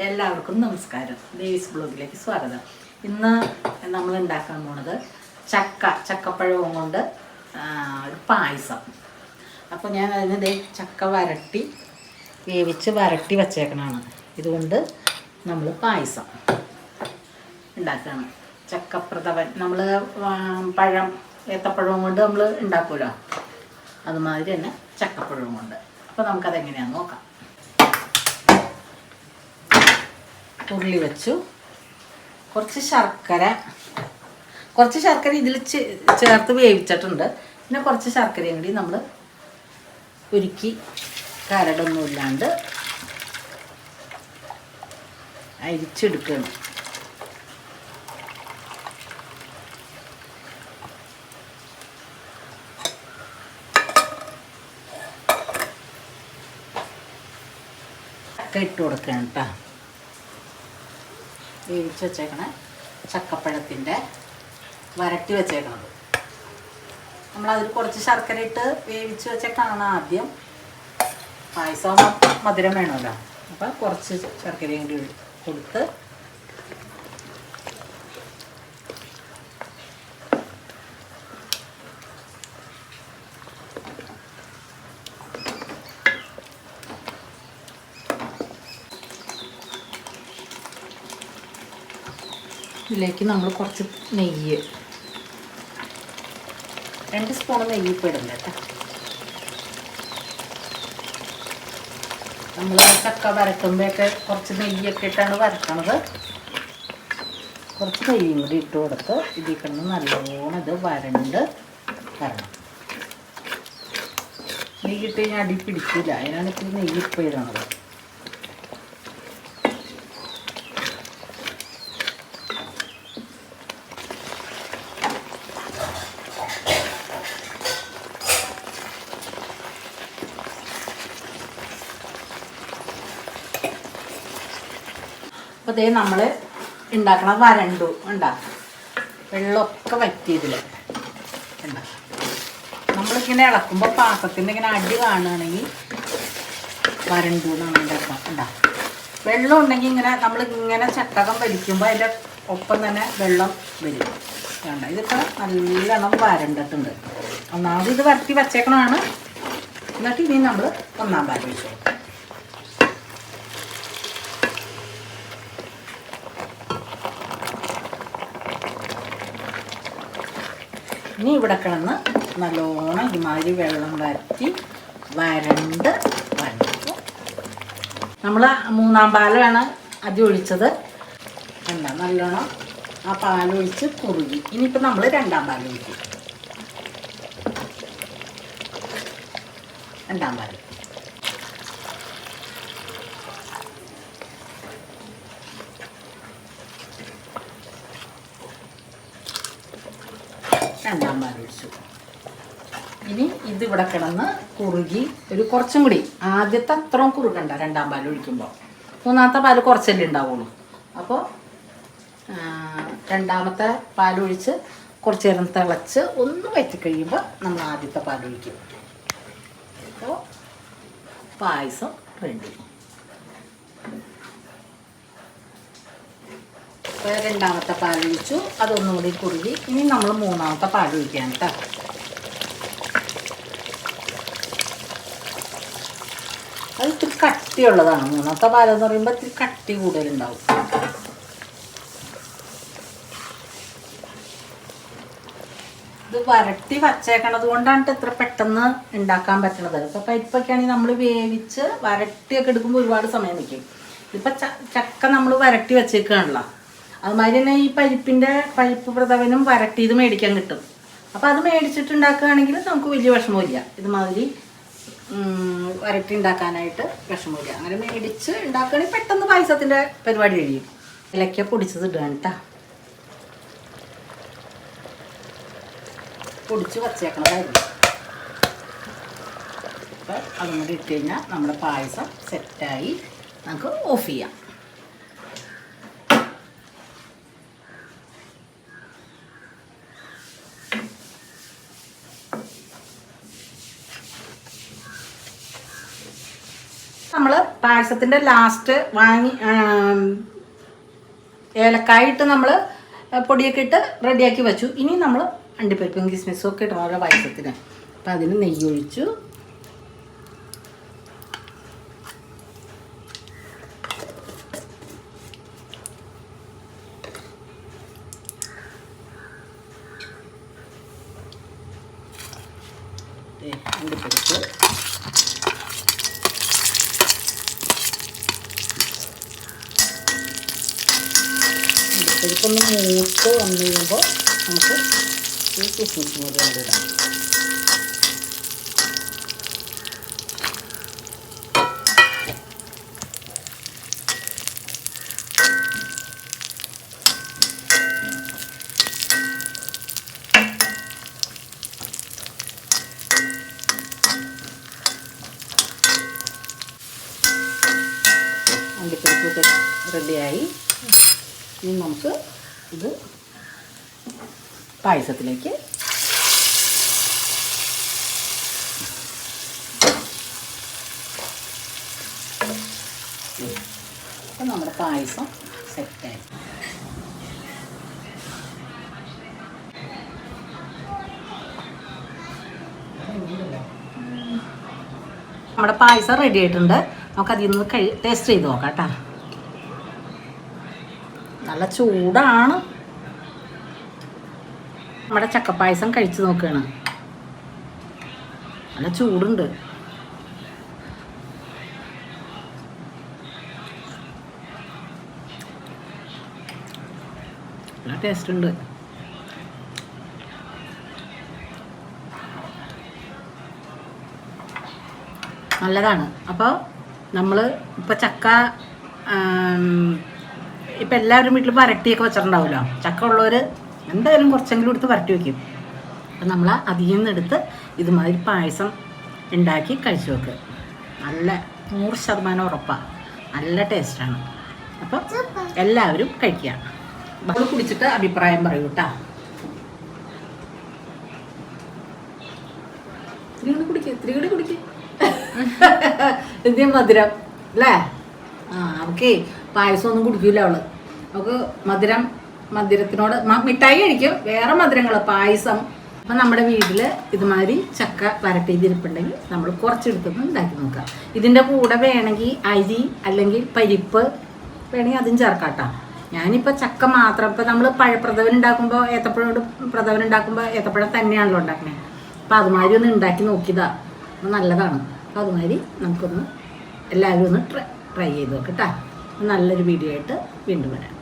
എല്ലാവർക്കും നമസ്കാരം. ദേവീസ് ബ്ലോഗിലേക്ക് സ്വാഗതം. ഇന്ന് നമ്മൾ ഉണ്ടാക്കാൻ പോണത് ചക്കപ്പഴവും കൊണ്ട് ഒരു പായസം. അപ്പോൾ ഞാൻ അതിന് ചക്ക വേവിച്ച് വരട്ടി വച്ചേക്കണതാണ്. ഇതുകൊണ്ട് നമ്മൾ പായസം ഉണ്ടാക്കുകയാണ്. ചക്കപ്രഥമൻ നമ്മൾ ഏത്തപ്പഴവും കൊണ്ട് നമ്മൾ ഉണ്ടാക്കുമല്ലോ, അതുമാതിരി തന്നെ ചക്കപ്പഴവും കൊണ്ട്. അപ്പോൾ നമുക്കതെങ്ങനെയാണെന്ന് നോക്കാം. ഉരുളി വെച്ചു, കുറച്ച് ശർക്കര ഇതിൽ ചേർത്ത് വേവിച്ചിട്ടുണ്ട്. പിന്നെ കുറച്ച് ശർക്കരയും കൂടി നമ്മൾ ഉരുക്കി കരടൊന്നുമില്ലാണ്ട് അരിച്ചെടുക്കണം. ചക്ക ഇട്ട് കൊടുക്കണം കേട്ടോ. വേവിച്ച് വെച്ചേക്കണ ചക്കപ്പഴത്തിൻ്റെ വരട്ടി വെച്ചേക്കണത് നമ്മളതിൽ കുറച്ച് ശർക്കര ഇട്ട് വേവിച്ച് വെച്ചേക്കാണ്. ആദ്യം പായസം മധുരം വേണമല്ലോ, അപ്പം കുറച്ച് ശർക്കരയും കൂടി കൊടുത്ത് ഇതിലേക്ക് നമ്മൾ കുറച്ച് നെയ്യ്, 2 സ്പൂൺ നെയ്യ് ഇപ്പോൾ ഇടുന്നു കേട്ടോ. നമ്മൾ ചക്ക വരട്ടുമ്പോഴൊക്കെ കുറച്ച് നെയ്യൊക്കെ ഇട്ടാണ് വരട്ടണത്. കുറച്ച് നെയ്യും കൂടി ഇട്ട് കൊടുത്ത് ഇതിൽ കിടന്ന് നല്ലോണം ഇത് വരണ്ട് വരണം. നെയ്യ് ഇട്ട് കഴിഞ്ഞാൽ അടി പിടിക്കില്ല, അതിനാണ് ഇത്തിരി നെയ്യ് ഇപ്പോൾ ഇടണത്. അപ്പോൾ ഇതേ നമ്മൾ ഉണ്ടാക്കണ വരണ്ടു ഉണ്ടാക്കും. വെള്ളമൊക്കെ വറ്റിയതിൽ ഉണ്ടാക്കും. നമ്മളിങ്ങനെ ഇളക്കുമ്പോൾ പാത്രത്തിൻ്റെ ഇങ്ങനെ അടി കാണുകയാണെങ്കിൽ വരണ്ടു എന്നാണ് ഉണ്ടാക്കും. വെള്ളം ഉണ്ടെങ്കിൽ ഇങ്ങനെ നമ്മളിങ്ങനെ ചട്ടകം വലിക്കുമ്പോൾ അതിൻ്റെ ഒപ്പം തന്നെ വെള്ളം വരും. വേണ്ട, ഇതിപ്പോൾ നല്ലോണം വരണ്ടിട്ടുണ്ട്. ഒന്നാമത് ഇത് വരട്ടി വച്ചേക്കണതാണ്. എന്നിട്ട് ഇനി നമ്മൾ ഒന്നാം പാൽ വെച്ചു. ഇനി ഇവിടെ കിടന്ന് നല്ലോണം ഇതുമാതിരി വെള്ളം വരണ്ട് വരണ്ടപ്പോൾ നമ്മൾ 3-ാം പാലാണ് അത് ഒഴിച്ചത്. നല്ലോണം ആ പാലൊഴിച്ച് കുറുകി. ഇനിയിപ്പോൾ നമ്മൾ 2-ാം പാൽ ഒഴിക്കും. 2-ാം പാൽ ഒഴിച്ചു. ഇനി ഇതിവിടെ കിടന്ന് കുറുകി ഒരു കുറച്ചും കൂടി, ആദ്യത്തെ അത്രയും കുറുകണ്ട 2-ാം പാൽ ഒഴിക്കുമ്പോൾ. 3-ാമത്തെ പാൽ കുറച്ചല്ലേ ഉണ്ടാവുള്ളൂ. അപ്പോൾ 2-ാമത്തെ പാലൊഴിച്ച് കുറച്ച് നേരം തിളച്ച് ഒന്ന് വറ്റിക്കഴിയുമ്പോൾ നമ്മൾ ആദ്യത്തെ പാലൊഴിക്കും. അപ്പോൾ പായസം റെഡി. ഇപ്പോൾ 2-ാമത്തെ പാലൊഴിച്ചു, അതൊന്നും കൂടി കുറുകി. ഇനി നമ്മൾ 3-ാമത്തെ പാലൊഴിക്കാം കേട്ടോ. അത് ഇത്തിരി കട്ടിയുള്ളതാണ്. 3-ാമത്തെ പാലെന്ന് പറയുമ്പോൾ ഇത്തിരി കട്ടി കൂടുതലുണ്ടാവും. ഇത് വരട്ടി വച്ചേക്കണത് കൊണ്ടാണ് ഇത്ര പെട്ടെന്ന് ഉണ്ടാക്കാൻ പറ്റണത്. ഇപ്പോൾ പരിപ്പൊക്കെ ആണെങ്കിൽ നമ്മൾ വേവിച്ച് വരട്ടിയൊക്കെ എടുക്കുമ്പോൾ ഒരുപാട് സമയം നിൽക്കും. ഇപ്പം ചക്ക നമ്മൾ വരട്ടി വെച്ചേക്കുകയാണല്ലോ. അതുമാതിരി തന്നെ ഈ പരിപ്പ് പ്രഥമനും വരട്ടിയത് മേടിക്കാൻ കിട്ടും. അപ്പോൾ അത് മേടിച്ചിട്ടുണ്ടാക്കുകയാണെങ്കിൽ നമുക്ക് വലിയ വിഷമമില്ല. ഇതുമാതിരി വരട്ടി ഉണ്ടാക്കാനായിട്ട് വിഷമമില്ല. അങ്ങനെ മേടിച്ച് ഉണ്ടാക്കുകയാണെങ്കിൽ പെട്ടെന്ന് പായസത്തിൻ്റെ പരിപാടി കഴിയും. ഇലക്ക പൊടിച്ചത് ഇടുകയാണ് കേട്ടോ. പൊടിച്ച് വച്ചേക്കണതായിരുന്നു. അപ്പോൾ അതും കൂടി ഇട്ട് കഴിഞ്ഞാൽ നമ്മുടെ പായസം സെറ്റായി. നമുക്ക് ഓഫ് ചെയ്യാം. നമ്മൾ പായസത്തിൻ്റെ ലാസ്റ്റ് വാങ്ങി ഏലക്കായ ഇട്ട് നമ്മൾ പൊടിയൊക്കെ ഇട്ട് റെഡിയാക്കി വെച്ചു. ഇനി നമ്മൾ അണ്ടിപ്പരിപ്പും കിസ്മിസും ഒക്കെ ഇടണം ഓരോ പായസത്തിന്. അപ്പം അതിന് നെയ്യ് ഒഴിച്ചു. അണ്ടിപ്പരിപ്പ് അണ്ടിപ്പരിപ്പൊന്ന് മൂത്ത് വന്നു കഴിയുമ്പോൾ നമുക്ക് ഈ കിസ്മിസ് കൂടി കൊണ്ടിടാം. അണ്ടിപ്പരിപ്പൊക്കെ റെഡിയായി. ഇനി നമുക്ക് ഇത് പായസത്തിലേക്ക് അപ്പം നമ്മുടെ പായസം സെറ്റായി. നമ്മുടെ പായസം റെഡി ആയിട്ടുണ്ട്. നമുക്കതിൽ നിന്ന് ടേസ്റ്റ് ചെയ്ത് നോക്കാം കേട്ടോ. നല്ല ചൂടാണ്. നമ്മുടെ ചക്കപ്പായസം കഴിച്ച് നോക്കുകയാണ്. നല്ല ചൂടുണ്ട്. നല്ല ടേസ്റ്റ് ഉണ്ട്. നല്ലതാണ്. അപ്പോൾ നമ്മൾ ഇപ്പോൾ ചക്ക ഇപ്പം എല്ലാവരും വീട്ടിൽ വരട്ടിയൊക്കെ വെച്ചിട്ടുണ്ടാവുമല്ലോ. ചക്ക ഉള്ളവർ എന്തായാലും കുറച്ചെങ്കിലും എടുത്ത് വരട്ടി വയ്ക്കും. അപ്പം നമ്മൾ അതിൽ നിന്നെടുത്ത് ഇതുമാതിരി പായസം ഉണ്ടാക്കി കഴിച്ചു വെക്കുക. നല്ല 100% ഉറപ്പാണ്. നല്ല ടേസ്റ്റാണ്. അപ്പം എല്ലാവരും കഴിക്കുക. നമ്മൾ കുടിച്ചിട്ട് അഭിപ്രായം പറയൂ കേട്ടോ. ഇത്തിരി കൂടി കുടിക്കുക. എന്തിനും മധുരം അല്ലേ? അവൾക്ക് പായസം ഒന്നും കുടിക്കില്ല അവള്. അവൾക്ക് മധുരത്തിനോട് മിഠായി കഴിക്കും, വേറെ മധുരങ്ങൾ പായസം. അപ്പം നമ്മുടെ വീട്ടിൽ ഇതുമാതിരി ചക്ക വരട്ടിയിരിപ്പുണ്ടെങ്കിൽ നമ്മൾ കുറച്ചെടുത്തൊന്ന് ഉണ്ടാക്കി നോക്കാം. ഇതിൻ്റെ കൂടെ വേണമെങ്കിൽ അരി അല്ലെങ്കിൽ പരിപ്പ് വേണമെങ്കിൽ അതും ചേർക്കാം കേട്ടോ. ഞാനിപ്പോൾ ചക്ക മാത്രം, ഇപ്പം നമ്മൾ പഴപ്രഥമൻ ഉണ്ടാക്കുമ്പോൾ പ്രഥമൻ ഉണ്ടാക്കുമ്പോൾ ഏത്തപ്പഴം തന്നെയാണല്ലോ ഉണ്ടാക്കുന്നത്. അപ്പം അതുമാതിരി ഒന്ന് ഉണ്ടാക്കി നോക്കിയതാണ്. അപ്പം നല്ലതാണ്. അപ്പോൾ അതുമാതിരി നമുക്കൊന്ന് എല്ലാവരും ഒന്ന് ട്രൈ ചെയ്ത് നോക്കട്ടോ. നല്ലൊരു വീഡിയോ ആയിട്ട് വീണ്ടും വരാം.